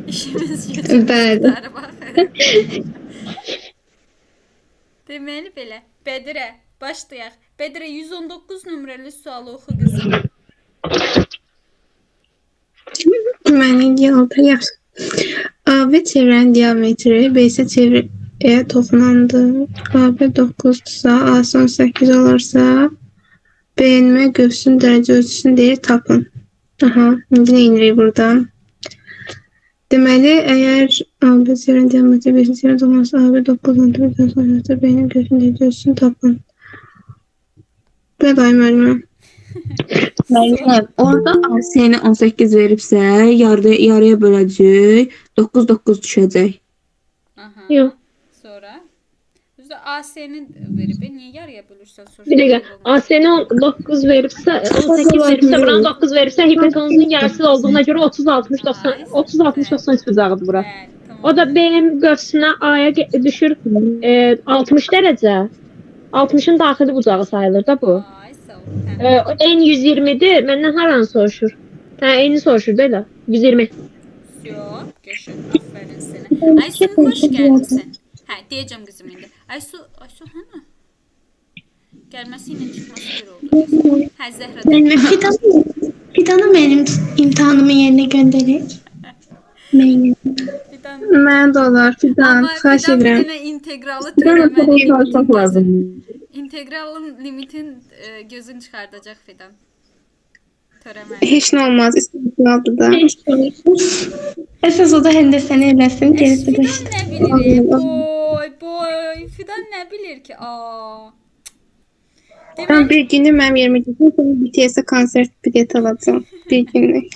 İşimiz gücümüz Bəli. qutarıb axı. Deməli belə. Bədirə, başlayaq. Bədirə 119 nömrəli sualı oxu qızım. Deməli, yolda yaxşı. AB çevrənin diametri BC çevrəyə toxunandır. AB 9-dursa, AC 18 olarsa, BNM göğsün dərəcə ölçüsünü deyir, tapın. Aha, indi nə inirik buradan? Deməli, əgər AB çevrənin diametri BC çevrəyə toxunarsa, AB 9-dan sonra BNM göğsün dərəcə ölçüsünü tapın. Belə dayım ölməm. Məryəm, orada AC-ni 18 veribsə, yarıya böləcək, 9 düşəcək. Aha. Yox. Sonra düzdür AC-ni verib. Niyə yarıya bölürsən sonra? Bir dəqiqə. AC-ni 9 veribsə, 18 veribsə, buranı 9 veribsə, hipotenuzun yarısı olduğuna görə 30-60-90 çıxacaqdır bura. Bəli, tamam. O da benim göğsünə A'ya düşür 60 dərəcə. 60-ın daxili bucağı sayılır da bu. Ay, sağ ol. Hə. En 120'dir. Məndən haranı soruşur? Hə, eni soruşur da elə. 120. Yox, göşün. Aferin sənə. Aysu, xoş gəlmisən. Hə, deyəcəm qızım indi. Aysu hanı? Gəlməsi ilə çıxması bir oldu. Hə, Zəhra. Fidanı benim imtihanımı yerine gönderin. Fidan. Mən də olar, Fidan, Amma xahiş Fidan bir edirəm. dənə integralı törəməli. İntegralın limitin gözün çıxardacaq Fidan. Törəməli. Heç nə olmaz, istisnadır da. Esas o da hendeseni eləsin, gerisi de Fidan nə bilir? Boy. Fidan nə bilir ki? Aa. Ben bir günü mənim yerimə gedim, sonra BTS-ə konsert bilet alacağım. Bir günlük.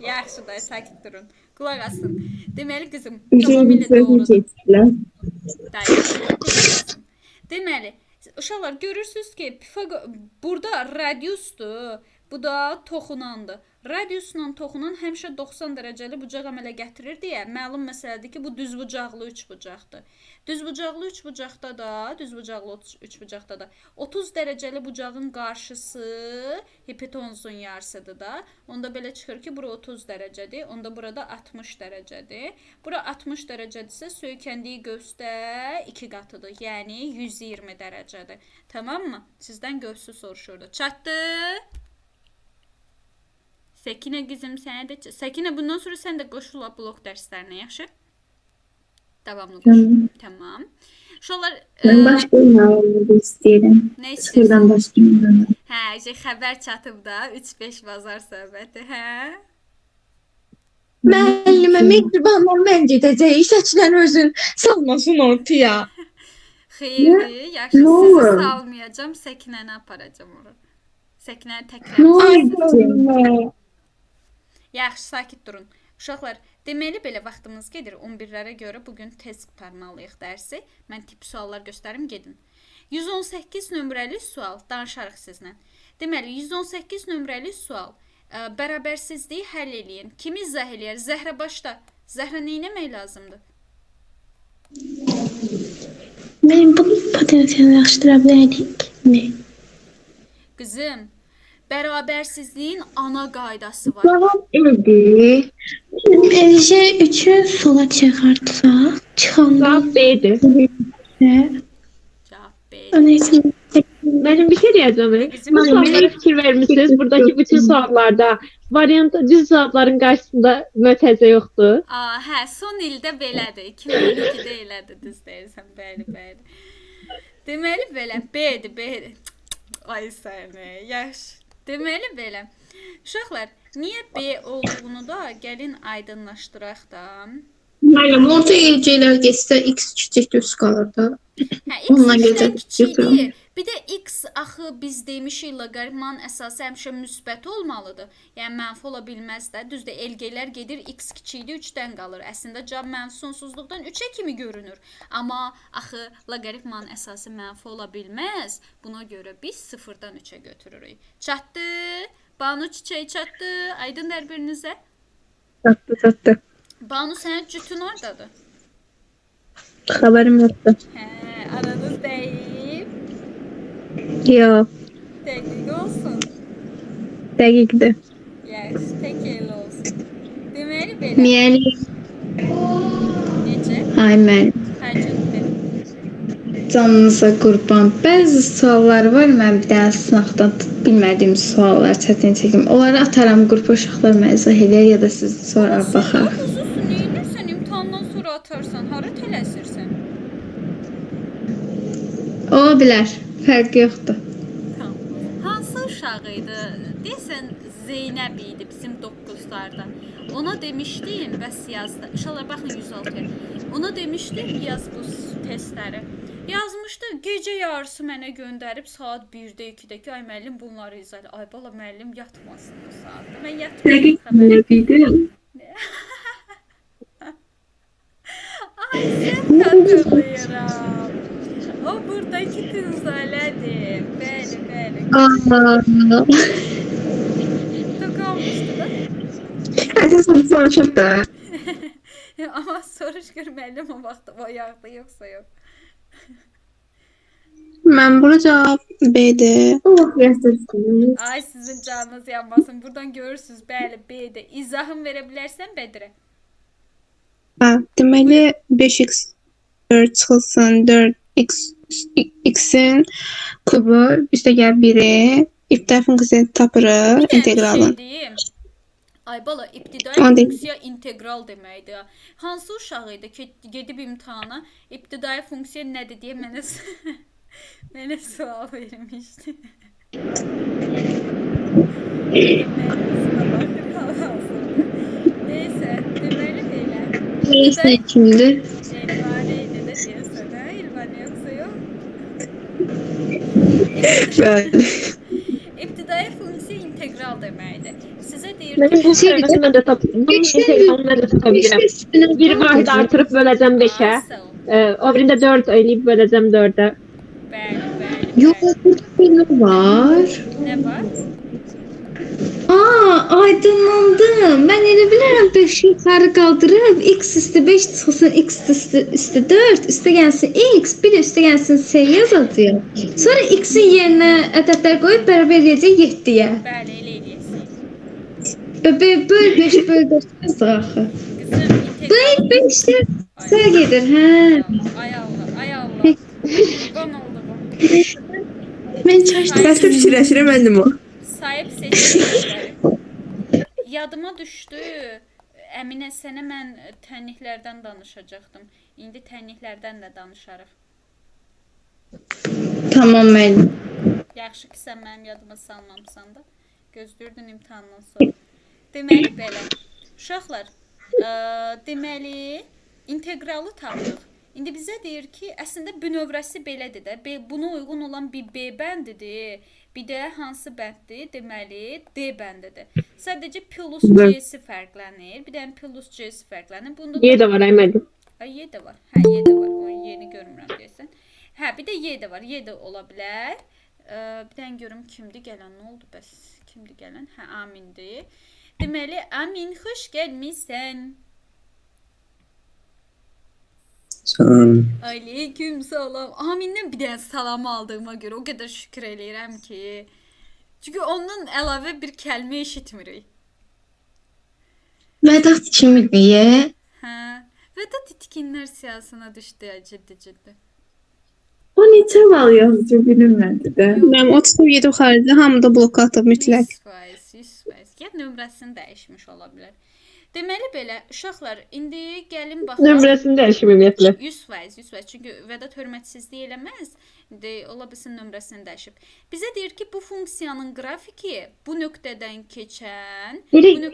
Yaxşı da, sakit durun. Qulaq asın. Deməli qızım, tamamilə doğrudur. Qulaq asın. Deməli, uşaqlar görürsünüz ki, burada radiusdur, bu da toxunandır. Radiusla toxunan həmişə 90 dərəcəli bucaq əmələ gətirir deyə məlum məsələdir ki, bu düzbucaqlı üçbucaqdır. Düzbucaqlı üçbucaqda da 30 dərəcəli bucağın qarşısı hipotenuzun yarısıdır da. Onda belə çıxır ki, bura 30 dərəcədir, onda burada 60 dərəcədir. Bura 60 dərəcədirsə, söykəndiyi göğsdə 2 qatıdır, yəni 120 dərəcədir. Tamam mı? Sizdən göğsü soruşurdu. Çatdı? Səkinə qızım, sənə də... Səkinə, bundan sonra sən də qoşul blok dərslərinə, yaxşı? Davamlı qoşul. Tamam. Uşaqlar... Mən başlayayım istəyirəm. Nə istəyirsən? Sıfırdan başlayayım. Hə, xəbər çatıb da, 3-5 bazar söhbəti, hə? Müəllimə, mehribanlar mən gedəcək, şəkilən özün salmasın ortaya. Xeyirdir, yaxşı, sizi salmayacam, Səkinəni aparacam ora. Səkinəni təkrar. Yaxşı, sakit durun. Uşaqlar, deməli belə vaxtımız gedir 11-lərə görə bugün tez qurtarmalıyıq dərsi. Mən tip suallar göstərim, gedin. 118 nömrəli sual, danışarıq sizlə. Deməli, 118 nömrəli sual, bərabərsizliyi həll eləyin. Kim izah eləyər? Zəhra başda. Zəhra nə etmək lazımdır? Benim bunu potensialləşdirə bilərik mi? Qızım, bərabərsizliyin ana qaydası var. Cavab idi. Elje 3'ü sola çıkartsa, çıkanda Cavab B'dir. Cavab B. neyse. Mənim bir şey deyəcəm. Bu suallara fikir vermişsiniz. Buradakı bütün suallarda variant düz cavabların qarşısında mötərizə yoxdur. Hə, son ildə belədir. 2012-də elədir, düz deyirsən. Bəli. Deməli belə, B'dir. Ay səni, yaxşı. Deməli belə. Uşaqlar, niyə B olduğunu da gəlin aydınlaşdıraq da. Müəllim, orta elcələr geçsə X kiçik göz qalır da. Hə, X-dən kiçikdir. Bir də X axı biz demişik loqaritmanın əsası həmişə müsbət olmalıdır. Yəni mənfi ola bilməz də. Düzdür, elgələr gedir X kiçikdir 3-dən qalır. Əslində cavab mənfi sonsuzluqdan 3-ə kimi görünür. Amma axı loqaritmanın əsası mənfi ola bilməz. Buna görə biz 0-dan 3-ə götürürük. Çatdı? Banu Çiçəyi çatdı? Aydın hər birinizə? Çatdı. Banu, sənin cütün oradadır. Xəbərim yoxdur. Hə, aranız deyib. Yox, Dəqiq olsun. dəqiqdir. Yaxşı, tək el olsun. Belə. Müəllim, Necə? ay müəllim, Hər cür. canınıza qurban. Bəzi suallar var, mən bir dənə sınaqdan bilmədiyim suallar çətin. Onları ataram, qrup uşaqlar mənə izah eləyər ya da siz sonra baxar. Uzunsun, neynirsən? İmtahandan sonra atarsan, hara tələsirsən? Ola bilər, fərqi yoxdur. Tamam. Hansı uşaq idi? Deyəsən Zeynəb idi bizim 9-larda. Ona demişdim, bəs yazdı. İnşallah baxın 106-ya. Ona demişdim, yaz bu testləri. Yazmışdı, gecə yarısı mənə göndərib saat 1-də, 2-də ki, ay müəllim bunları izah. Ay bala müəllim yatmasın bu saatda. Mən yatmışam xəbər. Ay sən xatırlayıram. O buradakı tüzələdir. Bəli, bəli. Toqalmışdı da. Əsas soruşub da. Amma soruş gör müəllim o vaxt o yağdı yoxsa yox. Mən bura cavab B-dir. Allah yazdırsın. Ay sizin canınız yanmasın. Buradan görürsünüz. Bəli, B-də. İzahını verə bilərsən Bədirə? Deməli 5x 4 çıxılsın 4x'in kubu üstəgəl 1-i ibtidai funksiya tapırıq inteqralın. Deyim. Ay bala, ibtidai Tamam, deyim. funksiya integral deməkdir. Hansı uşaq idi ki, gedib imtahana ibtidai funksiya nədir deyə mənə mənə sual vermişdi. Neysə, deməli belə. Burası kimdir? Elvanə idi də deyəsən, hə? Elvanə yoxsa yox? Bəli. İbtidai funksiya integral deməkdir. Sizə deyir Mən ki, bu sırasını mən də tapdım. Bu inteqralını mən də tapa bilirəm. Bir vaxtda artırıb böləcəm 5-ə. O birində 4 eləyib böləcəm 4-ə. bəli, bəli. Yox, burada nə var? Nə var? Aydınlandım. Mən elə bilərəm 5-i yuxarı qaldırıb x üstü 5 çıxsın x üstü 4 üstə gəlsin x, bir də üstə gəlsin s yazacağıq. Sonra x-in yerinə ədədlər qoyub bərabər edəcək 7-yə. Bəli, elə eləyəsən. Böl 5 böl 4 yazıq axı. Qızım, integral. 5-də sağ gedir, hə? Ay Allah, ay Allah. Qurban olduğum. Mən çaşdım. Bəs fikirləşirəm məndim o. Sahib seçimləri. Yadıma düşdü. Əminə sənə mən tənliklərdən danışacaqdım. İndi tənliklərdən də danışarıq. Tamam mən. Yaxşı ki, sən mənim yadıma salmamısan da. Gözləyirdin imtahandan sonra. Deməli belə. Uşaqlar, deməli inteqralı tapdıq. İndi bizə deyir ki, əslində bu növrəsi belədir də. Buna uyğun olan bir B bəndidir. Bir də hansı bənddir? Deməli, D bəndidir. Sadəcə plus C-si fərqlənir. Bir də plus C-si fərqlənir. Bunda Y də var Əhməd. Y də var. Hə, Y də var. O yeni görmürəm deyəsən. Hə, bir də Y də var. Y də ola bilər. Bir dən görüm kimdir gələn. Nə oldu bəs? Kimdir gələn? Hə, Amindir. Deməli, Amin, xoş gəlmisən. Salam. Aleyküm salam. Amindən bir dənə salam aldığıma görə o qədər şükür eləyirəm ki. Çünki ondan əlavə bir kəlmə eşitmirik. Vedat kimdir? Hə. Vedat itkinlər siyasına düşdü ciddi. O neçə bal yazıcı bilinmədi də. Mənim 37 xarici hamıda bloka atıb mütləq. 100%. Ya nömrəsini dəyişmiş ola bilər. Deməli belə, uşaqlar, indi gəlin baxaq. Nömrəsini dəyişib ümumiyyətlə. 100%. Çünki Vedat hörmətsizlik eləməz. İndi ola bilsin nömrəsini dəyişib. Bizə deyir ki, bu funksiyanın qrafiki bu nöqtədən keçən Y-in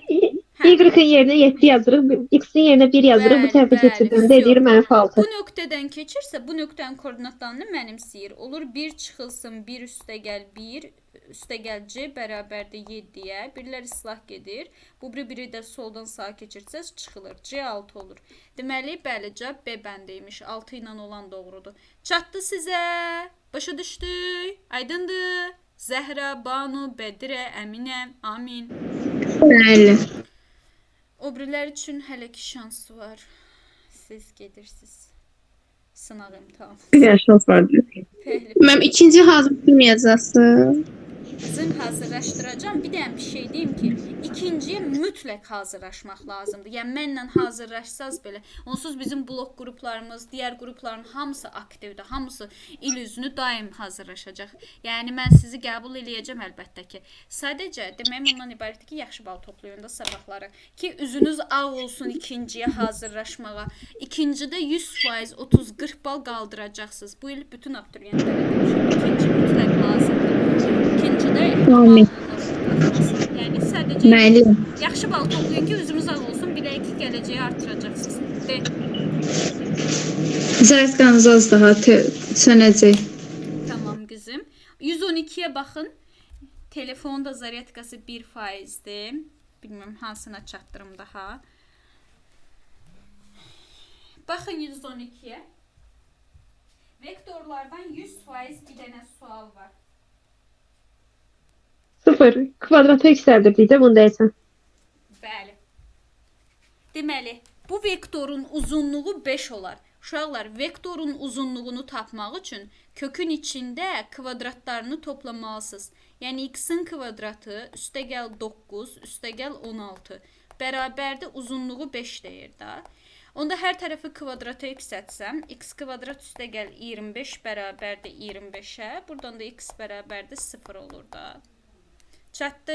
yerinə 7 yazırıq, X-in yerinə 1 yazırıq, bu tərəfə keçirdəndə edir -6. Bu nöqtədən keçirsə, bu nöqtənin koordinatlarını mənimsəyir. Olur 1 çıxılsın, 1 üstəgəl 1, üstəgəl C bərabərdir 7-yə. Birlər islah gedir. Bu biri də soldan sağa keçirsəz çıxılır. C 6 olur. Deməli, bəli, cavab B bəndiymiş. 6 ilə olan doğrudur. Çatdı sizə? Başa düşdük? Aydındır? Zəhra, Banu, Bədirə, Əminə, Amin. Bəli. O birilər üçün hələ ki şans var. Siz gedirsiniz. Sınaq imtahanı. Bir dənə şans vardı. Bəli. Mənim ikinci hazır kim yazacaqsın? Zın hazırlaşdıracağım. Bir dənə bir şey deyim ki, ikinciyə mütləq hazırlaşmaq lazımdır. Yəni mənlə hazırlaşsaz belə, onsuz bizim blok qruplarımız, digər qrupların hamısı aktivdir, hamısı il üzünü daim hazırlaşacaq. Yəni mən sizi qəbul eləyəcəm əlbəttə ki. Sadəcə deməyim ondan ibarətdir ki, yaxşı bal toplayın da sabahları ki, üzünüz ağ olsun ikinciyə hazırlaşmağa. İkincidə 100%, 30-40 bal qaldıracaqsınız. Bu il bütün abituriyentlərə demişəm. İkinci mütləq lazımdır. İkincidə Amin. yəni sadəcə Müəllim. yaxşı bal toplayın ki, üzünüz ağ olsun, bilək ki, gələcəyi artıracaqsınız. De. Zərətqanınız az daha sönəcək. Tamam qızım. 112'ye baxın. Telefonun da zaryadkası 1%'dir. Bilmirəm hansına çatdırım daha. Baxın 112'ye. Vektorlardan 100% bir dənə sual var. 0 kvadratı yüksəldirdikdə bunu deyəsən. Bəli. Deməli, bu vektorun uzunluğu 5 olar. Uşaqlar, vektorun uzunluğunu tapmaq üçün kökün içində kvadratlarını toplamalısınız. Yəni x-in kvadratı üstəgəl 9, üstəgəl 16 bərabərdə uzunluğu 5 deyir də. Onda hər tərəfi kvadrata yüksəltsəm, x kvadrat üstəgəl 25 bərabərdə 25-ə, buradan da x bərabərdə 0 olur da. Çatdı?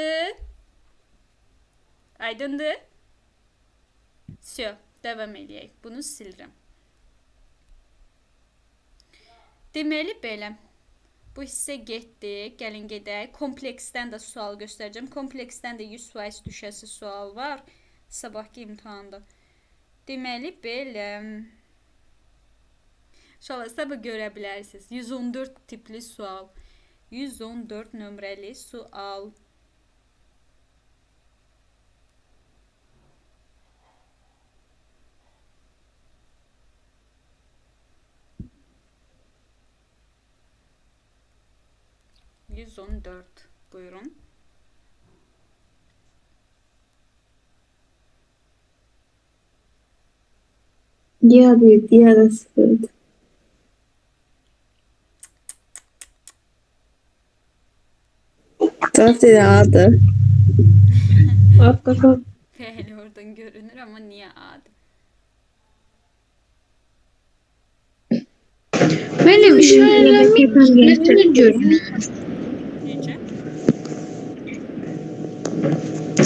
Aydındır? Syo, devam eləyək. Bunu silirəm. Deməli belə. Bu hissə getdi. Gəlin gedək. Kompleksdən də sual göstərəcəm. Kompleksdən də 100% düşəsi sual var. Sabahki imtahanda. Deməli belə. İnşallah sabah görə bilərsiniz. 114 tipli sual. 114 nömrəli sual. Buyurun. Ya büyük, ya da sıfırdı. Cevap dedi adı. Atladı. Bəli, oradan görünür, amma niyə adı? Müəllim, işarələnmə necə görünür? Necə?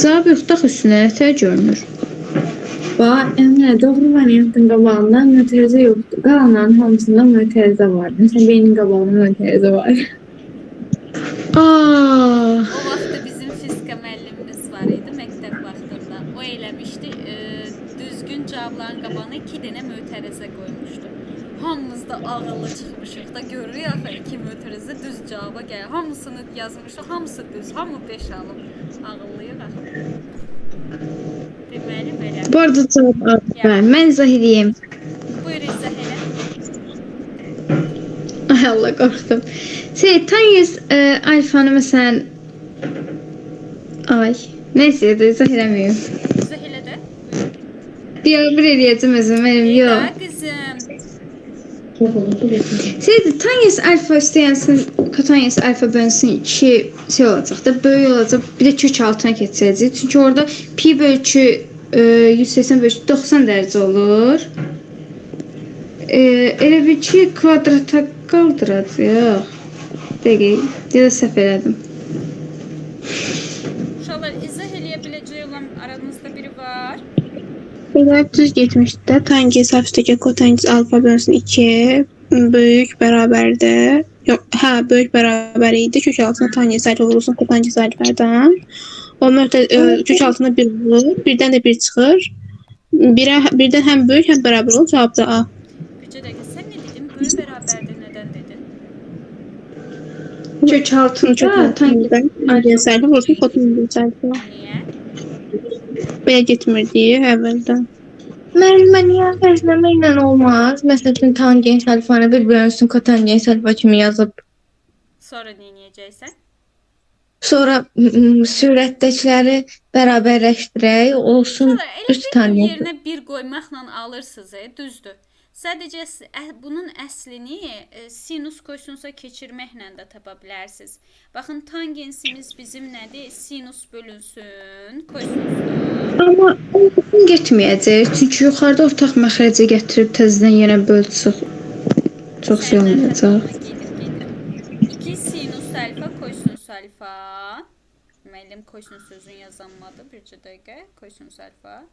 Cavab yoxdur axı üstünə, nətər görünür? Bax, Emre, doğru variantın qabağında mötərizə yoxdur. Qalanların hamısında mötərizə var. Məsələn, beynin qabağında mötərizə var. Aa, O vaxtda bizim fizika müəllimimiz var idi məktəb vaxtında. O eləmişdi, düzgün cavabların qabağına 2 dənə mötərizə qoymuşdu. Hamımız da ağıllı çıxmışıq da görürük axı 2 mötərizə düz cavaba gəlir. Hamısını yazmışıq, hamısı düz, hamı 5 alıb. Ağıllıyıq axı. Deməli belə. bu arada cavab var. Mən izah edeyim. Buyur izah elə. Ay Allah, qorxdum. Tan 100 alfanı məsələn... Ay, neyse, izah eləməyim. İzah elə də. Bir eləyəcəm özüm, mənim yox. Eda qızım. Tan 100 alfa üstəyənsin, kotan 100 alfa bölünsün 2 şey olacaq da, böyük olacaq, bir də kök altına keçəcək. Çünki orada pi bölükü 180 bölükü 90 dərəcə olur. Elə bir ki, kvadrata qaldıracaq. Dəqiq, ya da səhv elədim. Uşaqlar, izah eləyə biləcək olan aranızda biri var. Elə düz getmişdi də, tan 2 üstəgəl kotan 100 alfa bölünsün 2 böyük bərabərdə, yox, hə, böyük bərabər idi. Kök altına tan 100 alfa vurulsun kotan 100 alfadan. O kök altına 1 vurur, birdən də 1 çıxır. Birdən həm böyük, həm bərabər olur, cavab da A. Bircə dəqiqə, sən nə dedin? Böyük bərabərdə nədən dedin? Kök altını tan 100 alfa vurulsun kotan 100 alfa. Niyə? Belə getmirdi əvvəldən. Müəllimə niyə əvəzləmə ilə olmaz? Məsələn, tangens alfanı bir bölünsün kotangens alfa kimi yazıb. Sonra neyəcəksən? Sonra sürətdəkiləri bərabərləşdirək, olsun Sonra elə üst bir tangens. yerinə bir qoymaqla alırsınız, düzdür. Sadəcə bunun əslini sinus kosinüsə keçirməklə də tapa bilərsiniz. Baxın, tangensimiz bizim nədir? Sinus bölünsün kosinüsdür. Amma o getməyəcək. Çünki yuxarıda ortaq məxrəci gətirib təzədən yenə bölsək çox şey olmayacaq. 2 sinus alfa kosinus alfa. Müəllim kosinus sözünü yazanmadı. Bircə dəqiqə. Kosinus alfa.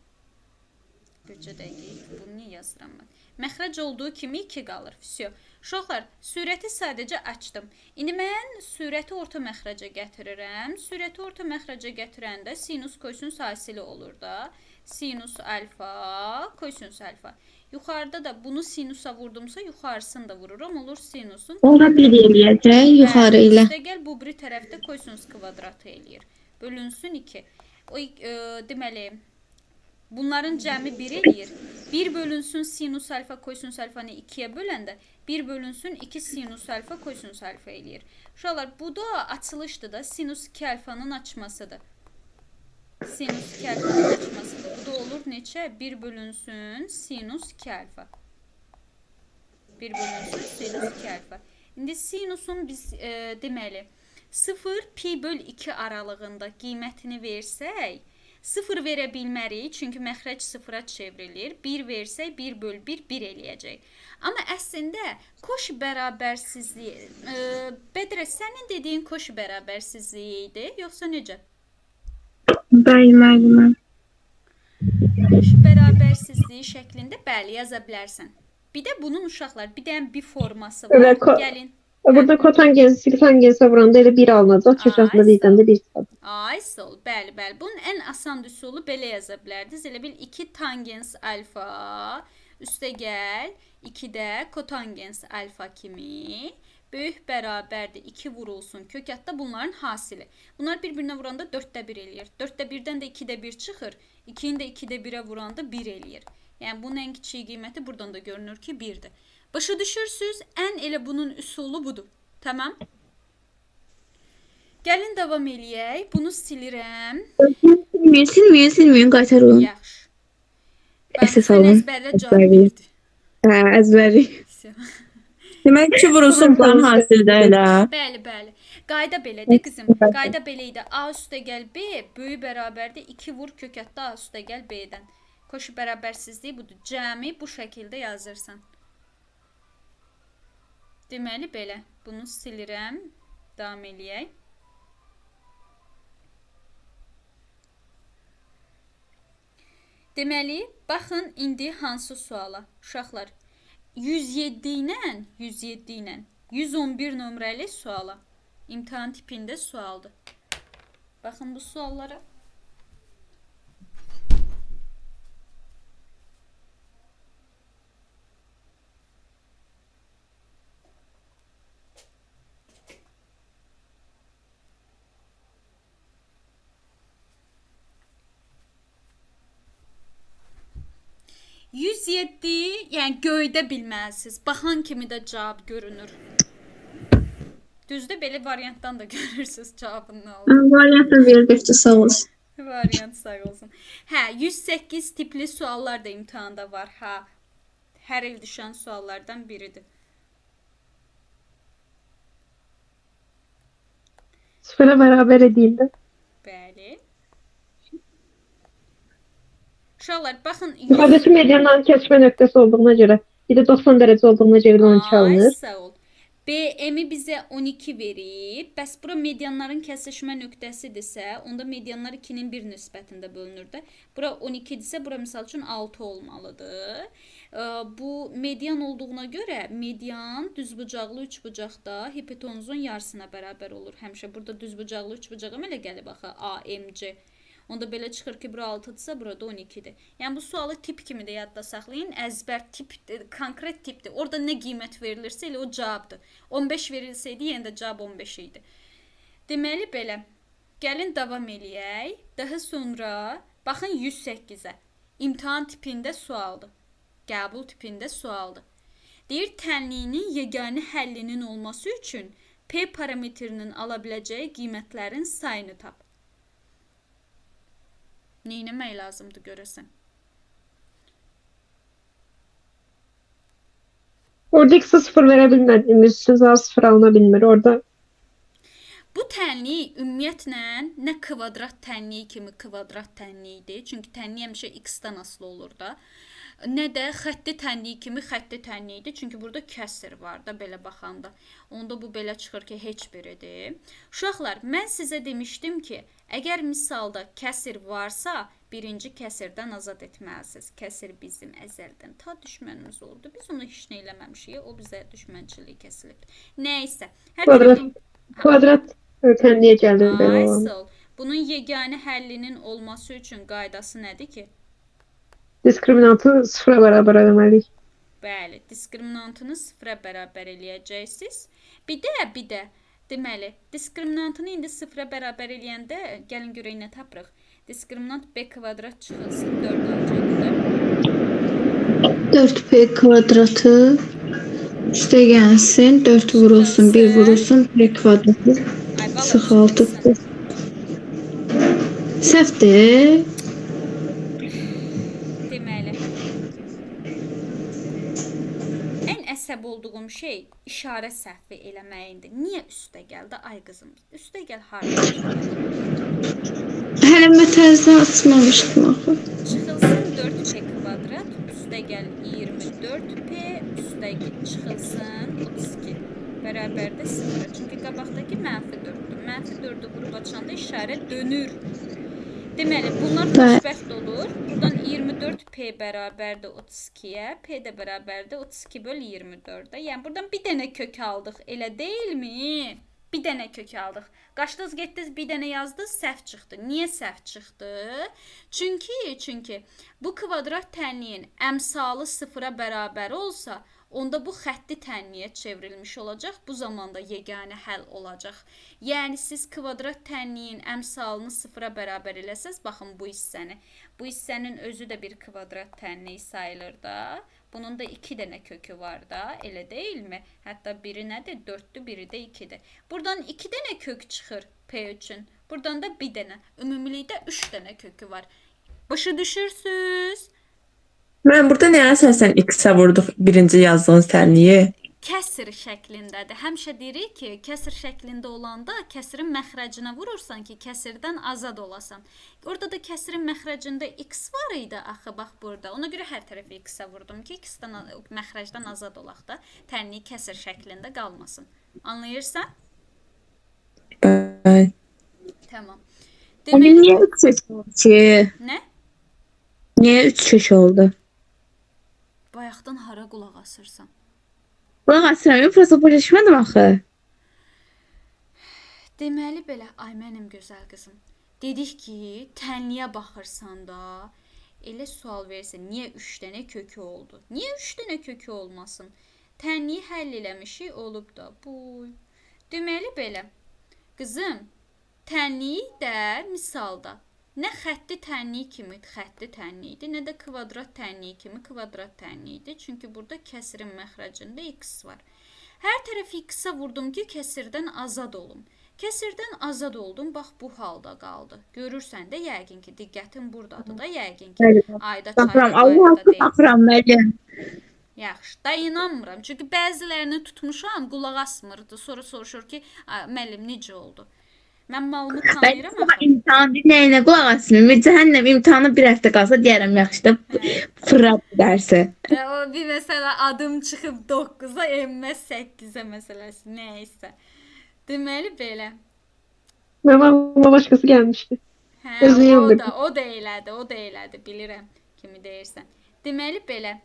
Bircə dəqiqə. Bunu niyə yazıram mən? Məxrəc olduğu kimi 2 qalır. Vəsiyo. Uşaqlar, sürəti sadəcə açdım. İndi mən sürəti orta məxrəcə gətirirəm. Sürəti orta məxrəcə gətirəndə sinus kosinus hasili olur da. Sinus alfa, kosinus alfa. Yuxarıda da bunu sinusa vurdumsa yuxarısını da vururum. Olur sinusun. Ora bir eləyəcək yuxarı ilə. İşte gəl bu biri tərəfdə kosinus kvadratı eləyir. Bölünsün 2. O deməli bunların cəmi 1 eləyir. 1 bölünsün sinus alfa kosinus alfanı 2-yə böləndə 1 bölünsün 2 sinus alfa kosinus alfa eləyir. Uşaqlar, bu da açılışdır da sinus 2 alfanın açmasıdır. Sinus 2 alfanın açmasıdır. Bu da olur neçə? 1 bölünsün sinus 2 alfa. 1 bölünsün sinus 2 alfa. İndi sinusun biz deməli 0 pi böl 2 aralığında qiymətini versək 0 verə bilmərik, çünki məxrəc 0-a çevrilir. 1 versək 1 böl 1 1 eləyəcək. Amma əslində koşi bərabərsizliyi, Bədirə, sənin dediyin koşi bərabərsizliyi idi, yoxsa necə? Bəli, müəllimə. Koşi bərabərsizliyi şəklində bəli yaza bilərsən. Bir də bunun uşaqlar, bir də bir forması var. Evet, Gəlin. Burada kotangens, tangensə vuranda elə 1 alınacaq. Kökəsində birdən də 1 çıxacaq. Ay, sol. Bəli, bəli. Bunun ən asan üsulu belə yaza bilərdiniz. Elə bil 2 tangens alfa üstə gəl 2-də kotangens alfa kimi böyük bərabərdir. 2 vurulsun. Kökətdə bunların hasili. Bunlar bir-birinə vuranda 4-də 1 eləyir. 4-də 1-dən də 2-də 1 çıxır. 2-ni də 2-də 1-ə vuranda 1 eləyir. Yəni bunun ən kiçik qiyməti buradan da görünür ki 1-dir. Başa düşürsünüz? Ən elə bunun üsulu budur. Tamam. Gəlin davam eləyək. Bunu silirəm. Silməyin, qaytarın. Yaxşı. Əsas Sən alın. əzbərlə cavab verdi. Əzbəri. Demək ki, vurulsun plan hasildə elə. Bəli, bəli. Qayda belədir qızım. Qayda belə idi. A üstə gəl B, böyük bərabərdir 2 vur kökətdə A üstə gəl B-dən. Koşu bərabərsizliyi budur. Cəmi bu şəkildə yazırsan. Deməli belə. Bunu silirəm. Davam eləyək. Deməli, baxın indi hansı suala? Uşaqlar, 107 ilə 111 nömrəli suala. İmtahan tipində sualdır. Baxın bu suallara. Yəni göydə bilməlisiniz. Baxan kimi də cavab görünür. Düzdür, belə variantdan da görürsünüz cavabın nə olduğunu. Variantı verdikcə sağ olsun. Variant sağ olsun. Hə, 108 tipli suallar da imtahanda var. Ha. Hər il düşən suallardan biridir. Sıfıra bərabər edildi. Bəli. Uşaqlar, baxın. Yuxarıdakı medianın kəsmə nöqtəsi olduğuna görə, bir də 90 dərəcə olduğuna görə 12 alınır. Ay, sağ ol. BM-i bizə 12 verib. Bəs bura medianların kəsişmə nöqtəsidirsə, onda medianlar 2-nin 1 nisbətində bölünür də. Bura 12-dirsə, bura misal üçün 6 olmalıdır. Bu median olduğuna görə median düzbucaqlı üçbucaqda hipotenuzun yarısına bərabər olur. Həmişə burada düzbucaqlı üçbucağa elə gəlib axı AMC. Onda belə çıxır ki, bura 6-dırsa, burada 12-dir. Yəni bu sualı tip kimi də yadda saxlayın. Əzbər tip, konkret tipdir. Orada nə qiymət verilirsə, elə o cavabdır. 15 verilsəydi, yenə də cavab 15 idi. Deməli belə. Gəlin davam eləyək. Daha sonra baxın 108-ə. İmtahan tipində sualdır. Qəbul tipində sualdır. Deyir, tənliyinin yeganə həllinin olması üçün P parametrinin ala biləcəyi qiymətlərin sayını tap. Neynəmək lazımdır görəsən? Orada x-ə 0 verə bilmədiyimiz üçün cavab 0 alına bilmir. Orada Bu tənlik ümumiyyətlə nə kvadrat tənliyi kimi kvadrat tənliyidir. Çünki tənlik həmişə x-dən asılı olur da. Nə də xətti tənliyi kimi xətti tənliyidir. Çünki burada kəsr var da belə baxanda. Onda bu belə çıxır ki, heç biridir. Uşaqlar, mən sizə demişdim ki, əgər misalda kəsr varsa, birinci kəsirdən azad etməlisiniz. Kəsir bizim əzəldən ta düşmənimiz oldu. Biz onu heç nə eləməmişik. O bizə düşmənçiliyi kəsilib. Nəysə. kvadrat tənliyə gəlir belə olan. Aysel, bunun yeganə həllinin olması üçün qaydası nədir ki? Diskriminantı 0-a bərabər eləməliyik. Bəli, diskriminantını 0-a bərabər eləyəcəksiniz. Bir də, deməli, diskriminantını indi 0-a bərabər eləyəndə, gəlin görək nə tapırıq. Diskriminant b kvadrat çıxılsın 4 olacaqdır. 4p kvadratı üstə gəlsin, 4 vurulsun, 1 vurulsun, p kvadratı çıxaltı. Səhvdir. Deməli, ən əsəb olduğum şey işarə səhvi eləməyindir. Niyə üstə gəldi? Ay qızım, üstə gəl harada? Hələ mətəzdən açmamışdım axı. Çıxılsın 4p kvadrat, üstə gəl 24p, üstə çıxılsın 32. Bərabərdə 0. Çünki qabaqdakı -4-dür. -4-ü vurub açanda işarə dönür. Deməli, bunlar xoşbəxt olur. Buradan 24p bərabərdə 32-yə, p də bərabərdə 32 böl 24-də. Yəni, buradan bir dənə kök aldıq, elə deyilmi? Bir dənə kök aldıq. Qaçdınız, getdiniz, bir dənə yazdınız, səhv çıxdı. Niyə səhv çıxdı? Çünki bu kvadrat tənliyin əmsalı 0-a bərabər olsa, onda bu xətti tənliyə çevrilmiş olacaq. Bu zamanda yeganə həll olacaq. Yəni, siz kvadrat tənliyin əmsalını 0-a bərabər eləsəz, baxın bu hissəni. Bu hissənin özü də bir kvadrat tənliyi sayılır da. Bunun da 2 dənə kökü var da, elə deyilmi? Hətta biri nədir? 4-dür, biri də 2-dir. Buradan 2 dənə kök çıxır p üçün. Buradan da bir dənə. Ümumilikdə 3 dənə kökü var. Başa düşürsünüz? Mən burada nəyə əsasən x-ə vurduq birinci yazdığınız tənliyi? Kəsr şəklindədir. Həmişə deyirik ki, kəsr şəklində olanda kəsirin məxrəcinə vurursan ki, kəsirdən azad olasan. Orada da kəsirin məxrəcində x var idi axı, bax burada. Ona görə hər tərəfi x-ə vurdum ki, məxrəcdən azad olaq da, tənliyi kəsir şəklində qalmasın. Anlayırsan? Bəli. Tamam. Niyə 3 kök oldu ki? Nə? Niyə 3 kök oldu? Bayaqdan hara qulaq asırsan? Qulaq asıram, prosta başa axı. Deməli belə, ay mənim gözəl qızım. Dedik ki, tənliyə baxırsan da, elə sual versin, niyə 3 dənə kökü oldu? Niyə 3 dənə kökü olmasın? Tənliyi həll eləmişik, olub da. Deməli belə, qızım, tənliyi də misalda nə xətti tənliyi kimi xətti tənliyidir, nə də kvadrat tənliyi kimi kvadrat tənliyidir. Çünki burada kəsirin məxrəcində x var. Hər tərəfi x-ə vurdum ki, kəsirdən azad olum. Kəsirdən azad oldum, bax bu halda qaldı. Görürsən də yəqin ki, diqqətin buradadır da yəqin ki. Ayda çayda qayda deyil. Baxıram, müəllim. Yaxşı, da inanmıram. Çünki bəzilərini tutmuşam, qulaq asmırdı. Sonra soruşur ki, müəllim necə oldu? Mən malımı tanıyıram axı. İmtahan dinləyinə qulaq asmıyorum. Cəhənnəm imtahanı bir həftə qalsa deyərəm yaxşı da fırlat dərsi. O bir məsələ adım çıxıb 9-a enməz 8-ə məsələsi. Nəysə. Deməli belə. Mənim başqası gəlmişdi. O da elədi, bilirəm kimi deyirsən. Deməli belə.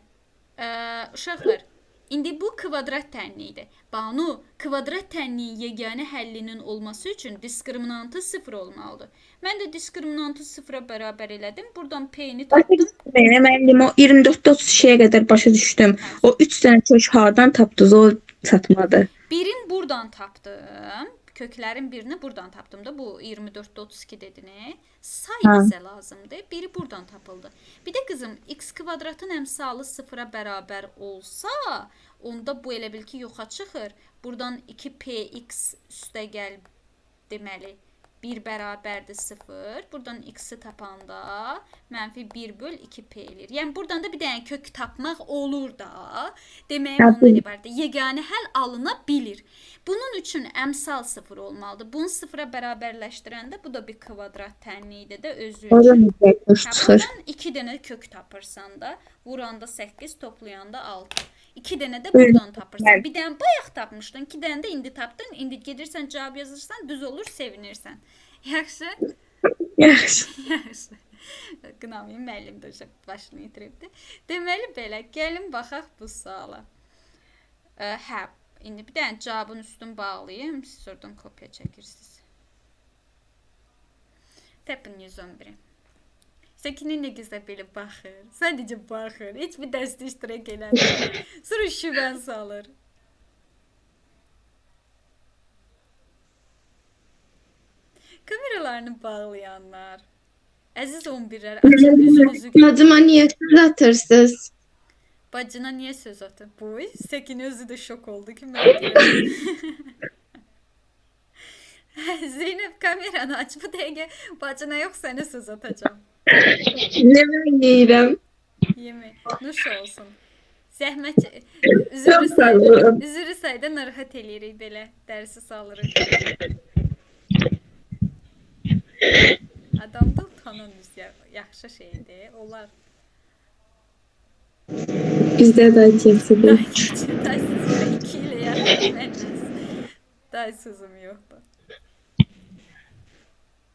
Uşaqlar, indi bu kvadrat tənliyidir. Banu, kvadrat tənliyin yeganə həllinin olması üçün diskriminantı 0 olmalıdır. Mən də diskriminantı 0-a bərabər elədim. Buradan p-ni tapdım. Müəllim, o 24-də 32-yə qədər başa düşdüm. O 3 dənə kök hardan tapdınız, o çatmadı. Birini buradan tapdım. Köklərin birini buradan tapdım da. Bu 24-də 32 dediniz. Say bizə lazımdır. Biri buradan tapıldı. Bir də qızım, x kvadratın əmsalı 0-a bərabər olsa, onda bu elə bil ki, yoxa çıxır. Buradan 2px üstə gəl deməli. 1 bərabərdir 0. Buradan x-i tapanda -1/2p eləyir. Yəni buradan da bir dənə kök tapmaq olur da. Deməyim ondan ibarətdir. Yeganə həll alına bilir. Bunun üçün əmsal 0 olmalıdır. Bunu 0-a bərabərləşdirəndə bu da bir kvadrat tənliyidir də özü üçün. Buradan 2 dənə kök tapırsan da, vuranda 8, toplayanda 6. 2 dənə də buradan tapırsan. Bir dənə bayaq tapmışdın, 2 dənə də indi tapdın. İndi gedirsən, cavab yazırsan, düz olur, sevinirsən. Yaxşı? Yaxşı. Yaxşı. Qınamayım, müəllim də başını itiribdi. Deməli belə, gəlin baxaq bu suala. Hə, indi bir dənə cavabın üstünü bağlayayım. Siz oradan kopya çəkirsiniz. Təpin 111. Səkinə nə gözəl belə baxır. Sadəcə baxır. Heç bir dərsdə iştirak eləmir. Sonra şübhən salır. Kameralarını bağlayanlar. Əziz 11'lər, açın üzünüzü. Bacıma niyə söz atırsınız? Bacına niyə söz atır? Boy, Səkinə özü də şok oldu ki, mən deyirəm. Zeynəb, kameranı aç. Bu dəqiqə bacına yox, sənə söz atacağım. Nə mən yeyirəm? Yemək. Nuş olsun. Zəhmət üzürü sayda narahat eləyirik belə. Dərsi salırıq. Adamda utanan yaxşı şeydir. Onlar Bizdə də keçidir. daysız 2 ilə yaxın mənəz. Daysızım yoxdur.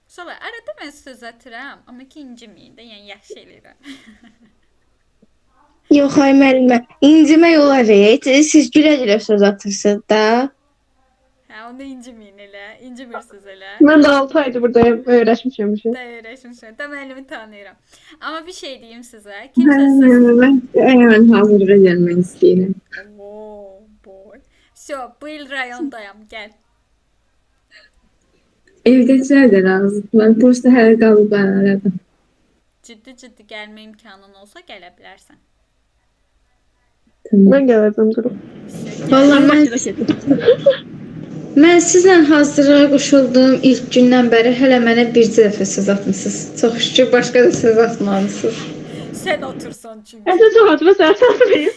Sonra arada mən söz atıram, amma ki inciməyin də, yəni yaxşı eləyirəm. Yox, ay müəllimə. İncimək olar heç. Siz gülə-gülə söz atırsınız da. Hə, onu inciməyin elə, incimirsiniz elə. Mən də 6 aydır buradayım, öyrəşmişəm. Da öyrəşmişəm, da müəllimi tanıyıram. Amma bir şey deyim sizə, kimsəsiz... Mən hazırlığa gəlmək istəyirəm. Oo, boy. Bu il rayondayam, gəl. Evdəkilər də razıdırlar. Poçta hələ qalıb mən aradım. Ciddi gəlmə imkanın olsa gələ bilərsən. Mən gələcəm durub. Vallahi mən sizlə hazırlığa qoşulduğum ilk gündən bəri hələ mənə bircə dəfə söz atmısınız. Çox şükür başqa da söz atmamısınız. Sən otursan çünki. Əsas hatırı sən satmayın.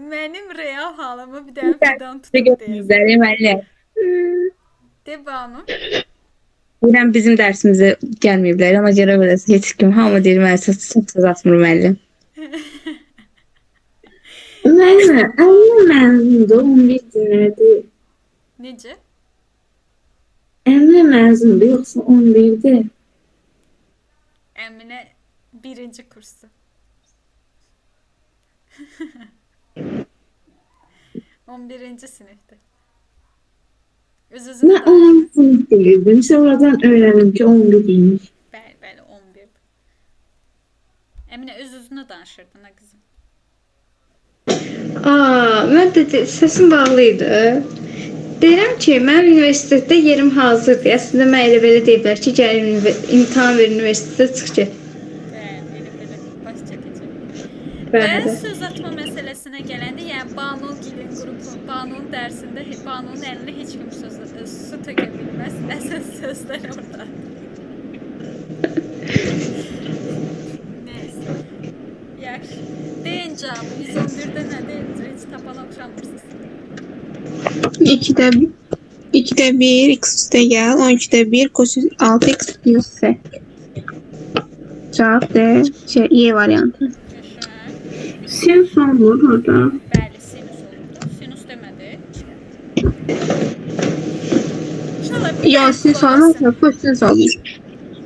Mənim real halımı bir dənə fidan tutub deyil. Müəllim. De Banu. Deyirəm bizim dərsimizə gəlməyiblər, amma görə biləsən heç kim hamı deyir mən söz atmır müəllim. Müəllimə, əminə məzundur, 11 dinlədir. Necə? Əminə məzundur, yoxsa 11-dir? Əminə 1-ci kursu. On birinci sinifdə. Öz-özünə Mən 10 sınıf bilirdim. Sonradan öyrəndim ki 11-ymiş. Bəli, 11. Əminə öz-özünə danışırdın ha qızım. Mən də səsim bağlı idi. Deyirəm ki, mənim universitetdə yerim hazırdır. Əslində mən elə belə deyiblər ki, gəl imtahan ver universitetdə çıx get. Bəli, elə baş çəkəcək. Bəli. Və söz atma məsələsinə gələndə, yəni Banu Gilin qrupu, Banu'nun dərsində Banu'nun əlinə heç kim su tökə bilməz. Əsas sözlər orada. Neyse. Yaxşı. Deyin cavabı. 111'də nədir? Heç tapan oxşamırsınız. 2'də 1 x üstə gəl, 12'də 1 kosinüs 6x plus s. Cavab D, Y variantı. Yaşa. Sinüs olmur orada. Bəli, sinüs olurdu. Sinüs demədi. İnşallah bir Yox, sinüs olmur, kosinüs olur.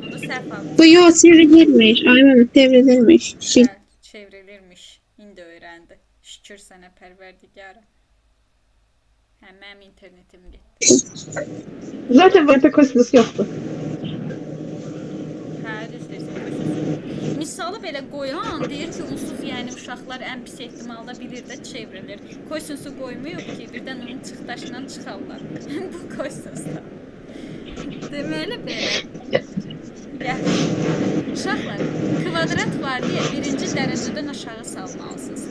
Bunu səhv aldım. Bu yox, çevrilirmiş. Aynen, çevrilirmiş. Hə, çevrilirmiş. İndi öyrəndi. Şükür sənə pərverdigara. Hə, mənim internetim getdi. Zaten burada kosinüs yoxdur. Hə, düz deyirsən. Misalı belə qoyan, deyir ki, unsuz yəni uşaqlar ən pis ehtimalda bilir də çevrilir. Kosinüsü qoymuyor ki, birdən onun çıxdaşından çıxarlar. Bu kosinüsdə. Deməli belə. Yaxşı. Uşaqlar, kvadrat var deyə birinci dərəcədən aşağı salmalısınız.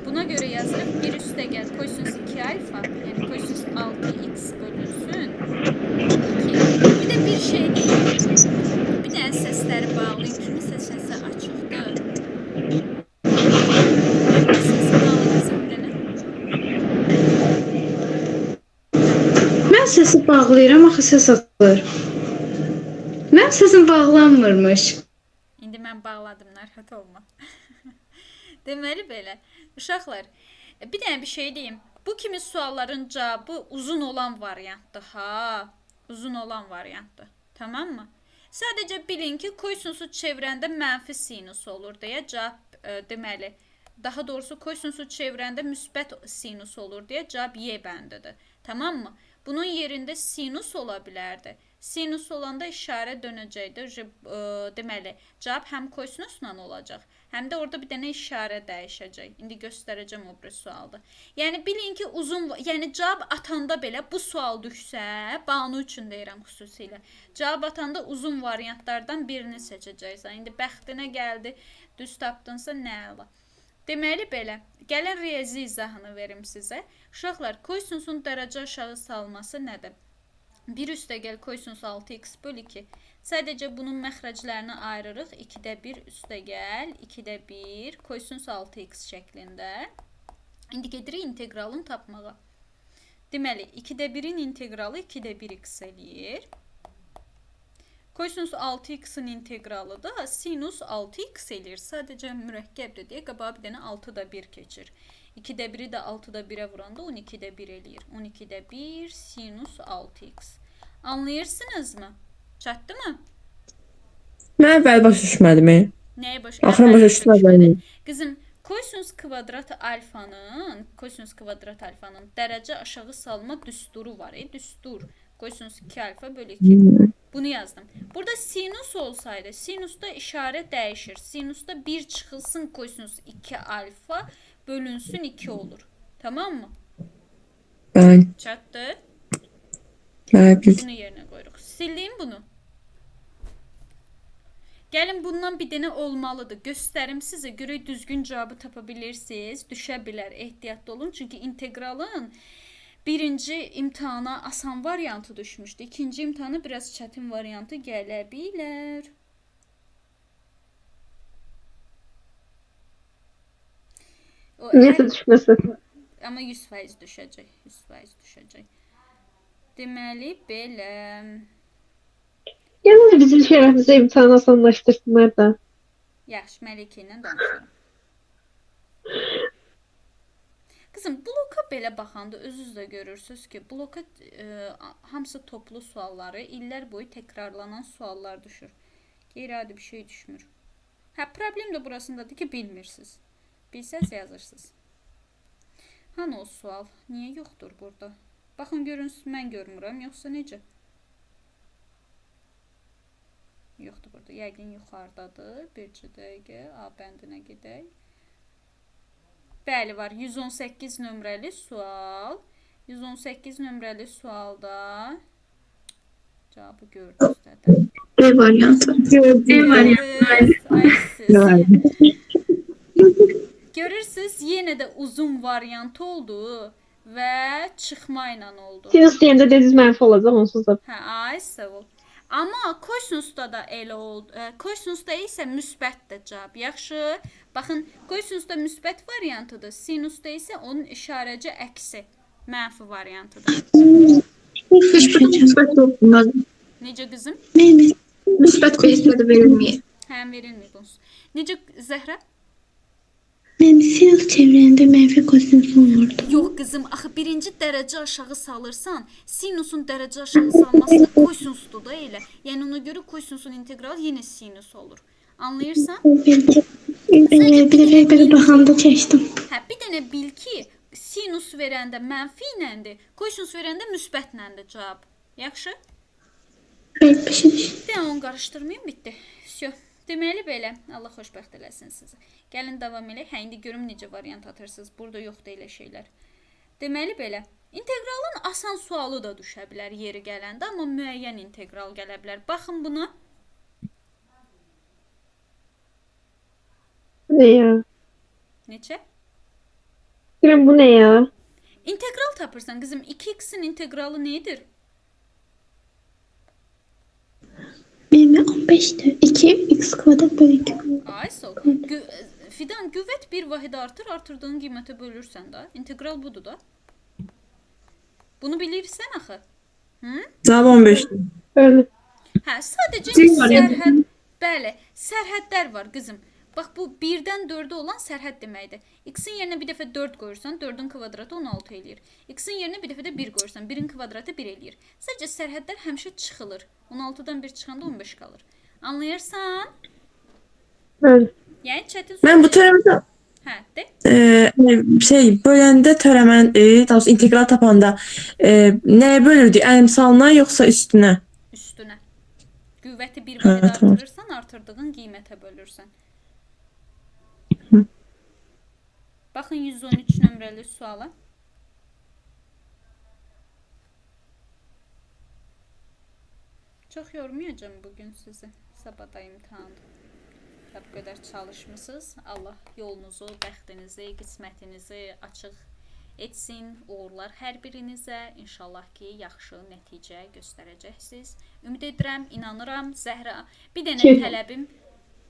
Bunu Buna göre yazırıq 1 üstə gəl kosinus 2 alfa, yəni kosinus 6x bölünsün 2. Bir də bir şey deyim. Bir dənə səsləri bağlayın. Kiminsə səsi açıqdır. Səsi bağlı qızım bir dənə. Mən səsi bağlayıram, axı səs atılır. Mənim səsim bağlanmırmış. İndi mən bağladım, narahat olma. Deməli belə. Uşaqlar, bir dənə bir şey deyim. Bu kimi sualların cavabı uzun olan variantdır, ha. Uzun olan variantdır. Tamam mı? Sadəcə bilin ki, kosinüsü çevirəndə mənfi sinus olur deyə cavab deməli. Daha doğrusu kosinüsü çevirəndə müsbət sinus olur deyə cavab Y bəndidir. Tamam mı? Bunun yerində sinus ola bilərdi. Sinus olanda işarə dönəcəkdir. Deməli, cavab həm kosinusla olacaq, həm də orada bir dənə işarə dəyişəcək. İndi göstərəcəm o bir sualda. Yəni bilin ki, yəni cavab atanda belə bu sual düşsə, Banu üçün deyirəm xüsusilə. Cavab atanda uzun variantlardan birini seçəcəksən. İndi bəxtinə gəldi, düz tapdınsa nə əla. Deməli belə, gəlin riyazi izahını verim sizə. Uşaqlar, kosinusun dərəcə aşağı salması nədir? 1 üstə gəl kosinus 6x böl 2. Sadəcə bunun məxrəclərini ayırırıq. 2də 1 üstə gəl, 2də 1 kosinus 6x şəklində. İndi gedirik inteqralını tapmağa. Deməli, 2də 1-in inteqralı 2də 1x eləyir. Kosinus 6x-in inteqralı da sinus 6x eləyir. Sadəcə mürəkkəbdir deyə qabağa bir dənə 6da 1 keçir. 2də 1-i də 6da 1-ə vuranda 12də 1 eləyir. 12də 1 sinus 6x. Anlayırsınızmı? Çatdı mı? Mən əvvəl başa düşmədim. Nəyə başa? Axırı başa düşmədim. Qızım, kosinus kvadrat alfanın dərəcə aşağı salma düsturu var. Düstur. Kosinus 2 alfa bölü 2. Bunu yazdım. Burada sinus olsaydı, sinusda işarə dəyişir. Sinusda 1 çıxılsın kosinus 2 alfa bölünsün 2 olur. Tamam mı? Bəli. Çatdı. Bəli. Bunu yerinə qoyuruq. Sildim bunu. Gəlin bundan bir dənə olmalıdır. Göstərim sizə, görək düzgün cavabı tapa bilirsiniz. Düşə bilər, ehtiyatlı olun. Çünki inteqralın birinci imtahana asan variantı düşmüşdü. İkinci imtahana biraz çətin variantı gələ bilər. Neyse düşməsin. Amma 100% düşəcək. 100% düşəcək. Deməli, belə. Yəni bizim şərəfimizə imtahan asanlaşdırsınlar da. Yaxşı, Məlikə ilə danışıram. Qızım, bloka belə baxanda özünüz də görürsünüz ki, bloka hamısı toplu sualları, illər boyu təkrarlanan suallar düşür. Qeyri-adi bir şey düşmür. Hə, problem də burasındadır ki, bilmirsiniz. Bilsəz yazırsınız. Hanı o sual? Niyə yoxdur burada? Baxın, görünsün, mən görmürəm, yoxsa necə? Yoxdur burada. Yəqin yuxarıdadır. Bircə dəqiqə. A bəndinə gedək. Bəli, var. 118 nömrəli sual. 118 nömrəli sualda cavabı gördünüz də. E variantı. E variantı. Görürsünüz, yenə də uzun variant oldu və çıxma ilə oldu. Sinus deyəndə dediniz mənfi olacaq, onsuz da. Hə, ay sağ ol. Amma kosinusda da elə oldu. Kosinusda isə müsbətdir cavab. Yaxşı. Baxın, kosinusda müsbət variantıdır. Sinusda isə onun işarəci əksi mənfi variantıdır. Müsbət yoxdur. Necə qızım? Müsbət qeysədə verilməyir. Həm verilmir bu. Necə Zəhra? Mən sinus çevirəndə mənfi kosinus olurdu. Yox qızım, axı birinci dərəcə aşağı salırsan, sinusun dərəcə aşağı salması da kosinusdur da elə. Yəni ona görə kosinusun inteqralı yenə sinus olur. Anlayırsan? Bir dəfə belə baxanda çəkdim. Hə, bir dənə bil ki, sinus verəndə mənfi iləndir, kosinus verəndə müsbətlədir cavab. Yaxşı? Başa düşdüm. Bir dənə onu qarışdırmayım, bitdi. Всё. Deməli belə, Allah xoşbəxt eləsin sizi. Gəlin davam edək. Hə, indi görüm necə variant atırsınız. Burada yoxdur elə şeylər. Deməli belə, inteqralın asan sualı da düşə bilər yeri gələndə, amma müəyyən integral gələ bilər. Baxın buna. Ne ya? Neçə? İstəyirəm bu nə ya? İntegral tapırsan qızım. 2x-in integralı nedir? 15'ti. 2x kvadrat bölü 2. Ay sol. Fidan, qüvvət bir vahid artır, artırdığın qiymətə bölürsən də. İntegral budur da. Bunu bilirsən axı. Cavab 15'ti. Öyle. Hə, sadəcə Cim var ya. sərhəd, bəli, sərhədlər var qızım. Bax bu 1-dən 4-ə olan sərhəd deməkdir. X-in yerinə bir dəfə 4 qoyursan, 4-ün kvadratı 16 eləyir. X-in yerinə bir dəfə də 1 qoyursan, 1-in kvadratı 1 eləyir. Sadəcə sərhədlər həmişə çıxılır. 16-dan 1 çıxanda 15 qalır. Anlayırsan? Öyle. Yəni çətin Ben bu soru deyil. teoremde Hə, de. böləndə törəmən, daha doğrusu integral tapanda nəyə bölürdü? Əmsalına yoxsa üstünə? Üstünə. Qüvvəti bir Hə, vahid tamam. artırırsan, artırdığın qiymətə bölürsən. Baxın 113 nömrəli suala. Çox yormayacağım bugün sizi. Sabah da imtahandır. Bu qədər çalışmısınız. Allah yolunuzu, bəxtinizi, qismətinizi açıq etsin. Uğurlar hər birinizə. İnşallah ki, yaxşı nəticə göstərəcəksiniz. Ümid edirəm, inanıram. Zəhra, bir dənə tələbim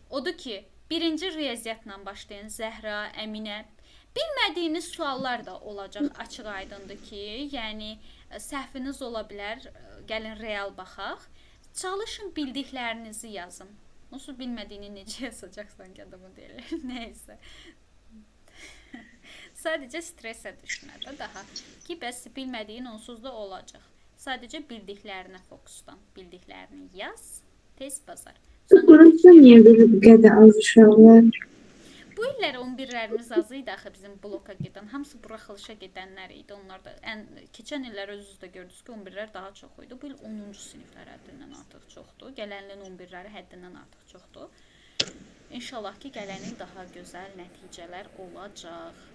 odur ki, birinci riyaziyyatla başlayın. Zəhra, Əminə. Bilmədiyiniz suallar da olacaq, açıq aydındır ki, yəni səhviniz ola bilər. Gəlin real baxaq. Çalışın, bildiklərinizi yazın. Onsuz bilmədiyini necə yazacaqsan ki, adamı deyirlər. Nəysə. Sadəcə stresə düşmə də daha ki, bəs bilmədiyin onsuz da olacaq. Sadəcə bildiklərinə fokuslan. Bildiklərini yaz, tez bazar. Burası niyə belə bu qədər az uşaqlar? Bu illər 11-lərimiz az idi axı bizim bloka gedən. Hamısı buraxılışa gedənlər idi. Onlar da keçən illər özünüz də gördünüz ki, 11-lər daha çox idi. Bu il 10-cu siniflər həddindən artıq çoxdur. Gələn ilin 11-ləri həddindən artıq çoxdur. İnşallah ki, gələn il daha gözəl nəticələr olacaq.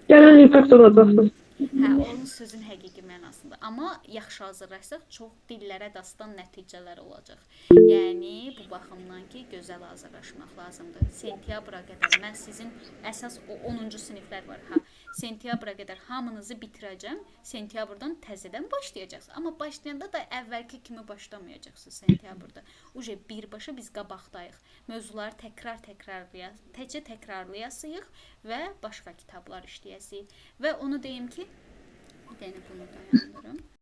Gələn il fakt olacaqdır. Hə, onun sözün həqiqi mənasında. Amma yaxşı hazırlaşsaq çox dillərə dastan nəticələr olacaq. Yəni bu baxımdan ki, gözəl hazırlaşmaq lazımdır. Sentyabra qədər mən sizin əsas o 10-cu siniflər var. Ha, sentyabra qədər hamınızı bitirəcəm. Sentyabrdan təzədən başlayacaqsınız. Amma başlayanda da əvvəlki kimi başlamayacaqsınız sentyabrda. Uje birbaşa biz qabaqdayıq. Mövzuları təkcə təkrarlayasıyıq və başqa kitablar işləyəsiyik. Və onu deyim ki, bir dənə bunu dayandırım.